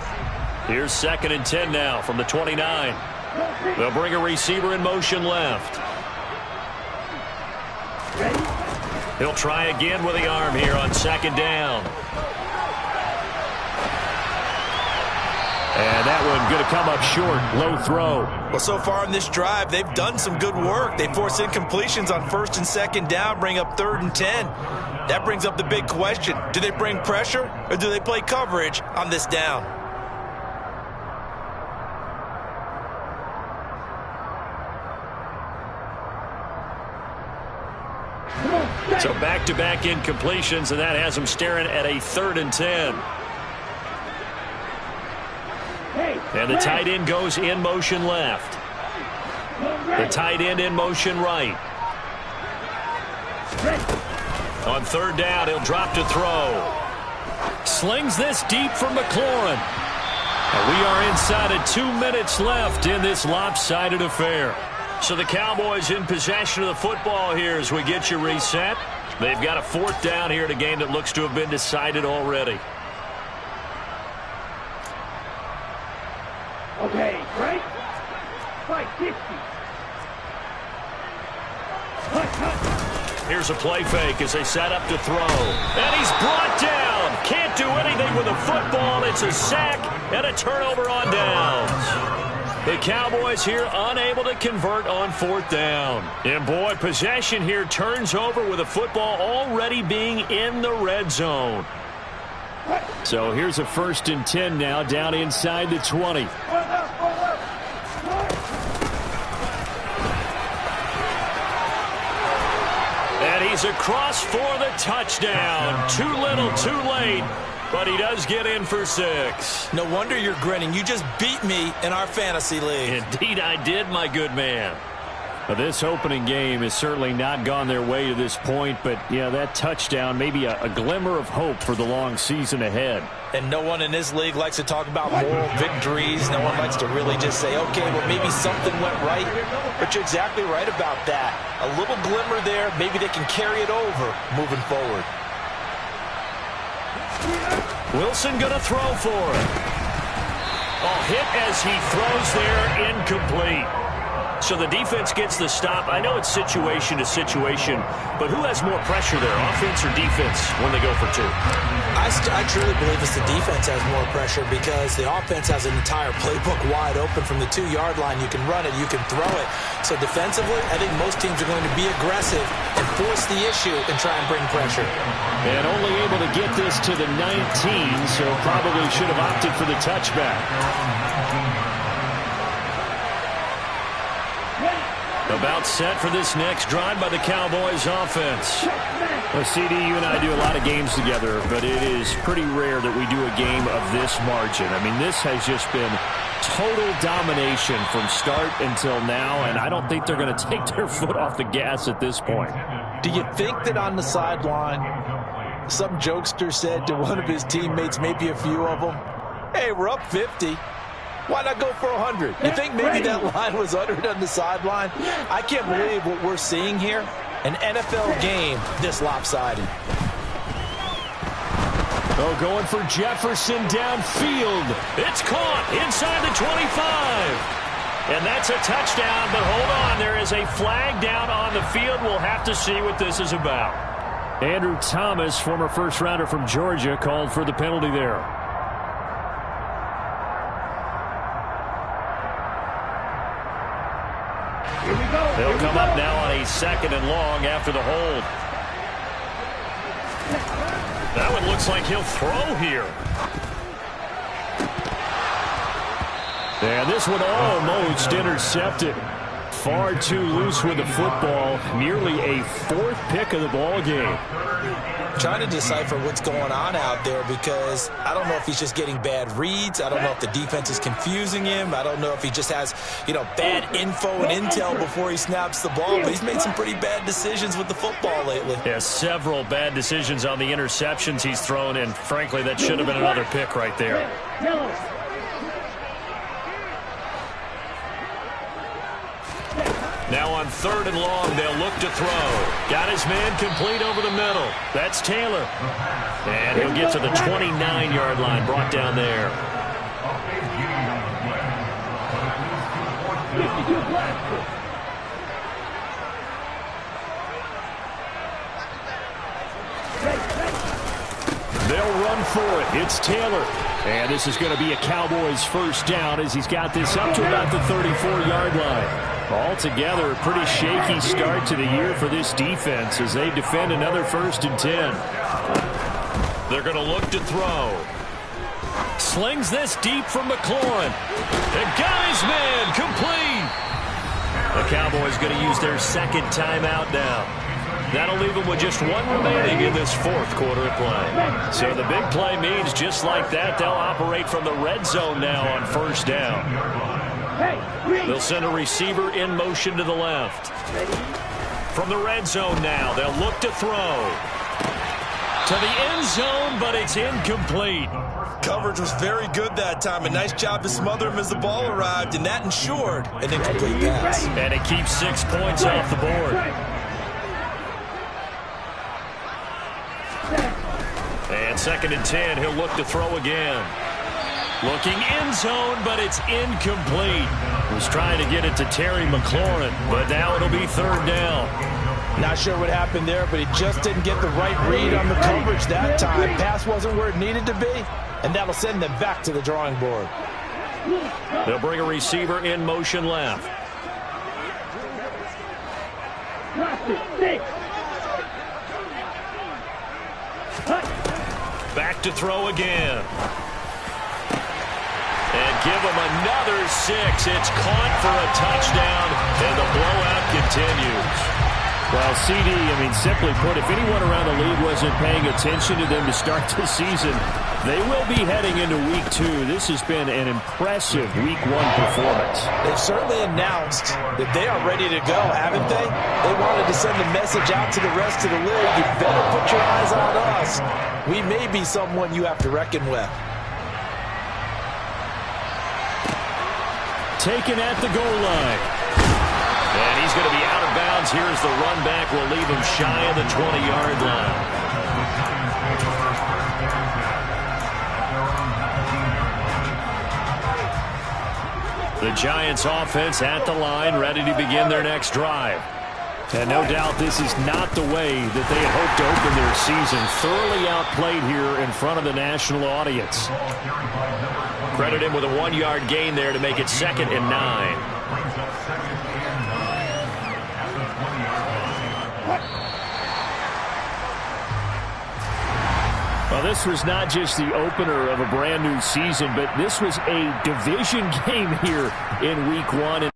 Speaker 1: Here's 2nd and 10 now from the 29. They'll bring a receiver in motion left. He'll try again with the arm here on 2nd down. And that one going to come up short. Low throw.
Speaker 2: Well, so far in this drive, they've done some good work. They force incompletions on 1st and 2nd down, bring up 3rd and 10. That brings up the big question. Do they bring pressure or do they play coverage on this down?
Speaker 1: So back-to-back incompletions, and that has them staring at a 3rd and 10. And the tight end goes in motion left. The tight end in motion right. On 3rd down, he'll drop to throw. Slings this deep for McLaurin. And we are inside of 2 minutes left in this lopsided affair. So the Cowboys in possession of the football here as we get you reset. They've got a 4th down here in a game that looks to have been decided already.
Speaker 4: Okay, right? Fight 60.
Speaker 1: Here's a play fake as they set up to throw. And he's brought down. Can't do anything with a football. It's a sack and a turnover on downs. The Cowboys here unable to convert on 4th down. And boy, possession here turns over with a football already being in the red zone.
Speaker 5: So here's a 1st and 10 now down inside the 20.
Speaker 1: And he's across for the touchdown. Too little, too late. But he does get in for 6.
Speaker 3: No wonder you're grinning. You just beat me in our fantasy league.
Speaker 1: Indeed I did, my good man.
Speaker 5: Well, this opening game has certainly not gone their way to this point, but, yeah, that touchdown may be a glimmer of hope for the long season ahead.
Speaker 3: And no one in this league likes to talk about moral victories. No one likes to really just say, okay, well, maybe something went right. But you're exactly right about that. A little glimmer there. Maybe they can carry it over moving forward.
Speaker 1: Wilson going to throw for it. Oh, hit as he throws there, incomplete. So the defense gets the stop. I know it's situation to situation, but who has more pressure there, offense or defense, when they go for 2?
Speaker 3: I truly believe it's the defense has more pressure because the offense has an entire playbook wide open from the 2-yard line. You can run it, you can throw it. So defensively, I think most teams are going to be aggressive and force the issue and try and bring pressure.
Speaker 5: And only able to get this to the 19, so probably should have opted for the touchback.
Speaker 1: About set for this next drive by the Cowboys offense.
Speaker 5: Well, CD, you and I do a lot of games together, but it is pretty rare that we do a game of this margin. I mean, this has just been total domination from start until now, and I don't think they're going to take their foot off the gas at this point.
Speaker 2: Do you think that on the sideline, some jokester said to one of his teammates, maybe a few of them, hey, we're up 50. Why not go for 100? You think maybe that line was uttered on the sideline? I can't believe what we're seeing here. An NFL game this lopsided.
Speaker 5: Oh, going for Jefferson downfield.
Speaker 1: It's caught inside the 25. And that's a touchdown, but hold on. There is a flag down on the field. We'll have to see what this is about.
Speaker 5: Andrew Thomas, former first-rounder from Georgia, called for the penalty there.
Speaker 1: They'll come up now on a 2nd and long after the hold. That one looks like he'll throw here.
Speaker 5: And this one almost intercepted. Far too loose with the football. Nearly a 4th pick of the ball game.
Speaker 3: Trying to decipher what's going on out there because I don't know if he's just getting bad reads. I don't know if the defense is confusing him. I don't know if he just has, bad info and intel before he snaps the ball. But he's made some pretty bad decisions with the football lately.
Speaker 1: Yeah, several bad decisions on the interceptions he's thrown, and frankly, that should have been another pick right there. Now on 3rd and long, they'll look to throw. Got his man complete over the middle. That's Taylor. And he'll get to the 29-yard line, brought down there.
Speaker 5: They'll run for it. It's Taylor. And this is going to be a Cowboys 1st down as he's got this up to about the 34-yard line. Altogether, a pretty shaky start to the year for this defense as they defend another 1st and 10.
Speaker 1: They're going to look to throw. Slings this deep from McLaurin. And got his man complete. The Cowboys going to use their 2nd timeout now. That'll leave them with just 1 remaining in this 4th quarter of play. So the big play means just like that, they'll operate from the red zone now on 1st down. They'll send a receiver in motion to the left. From the red zone now, they'll look to throw. To the end zone, but it's incomplete.
Speaker 3: Coverage was very good that time. A nice job to smother him as the ball arrived, and that ensured an incomplete pass.
Speaker 1: And it keeps 6 points off the board. 2nd and 10. He'll look to throw again. Looking end zone, but it's incomplete. Was trying to get it to Terry McLaurin, but now it'll be 3rd down.
Speaker 2: Not sure what happened there, but he just didn't get the right read on the coverage that time. Pass wasn't where it needed to be, and that'll send them back to the drawing board.
Speaker 1: They'll bring a receiver in motion left. Back to throw again. And give him another 6. It's caught for a touchdown, and the blowout continues.
Speaker 5: Well, CD, simply put, if anyone around the league wasn't paying attention to them to start the season, they will be heading into Week 2. This has been an impressive Week 1 performance.
Speaker 2: They've certainly announced that they are ready to go, haven't they? They wanted to send a message out to the rest of the league. You better put your eyes on us. We may be someone you have to reckon with.
Speaker 5: Taken at the goal line.
Speaker 1: And he's going to be out of bounds. Here's the run back. Will leave him shy of the 20-yard line. The Giants offense at the line, ready to begin their next drive.
Speaker 5: And no doubt this is not the way that they had hoped to open their season. Thoroughly outplayed here in front of the national audience.
Speaker 1: Credit him with a 1-yard gain there to make it 2nd and 9.
Speaker 5: Well, this was not just the opener of a brand new season, but this was a division game here in Week 1.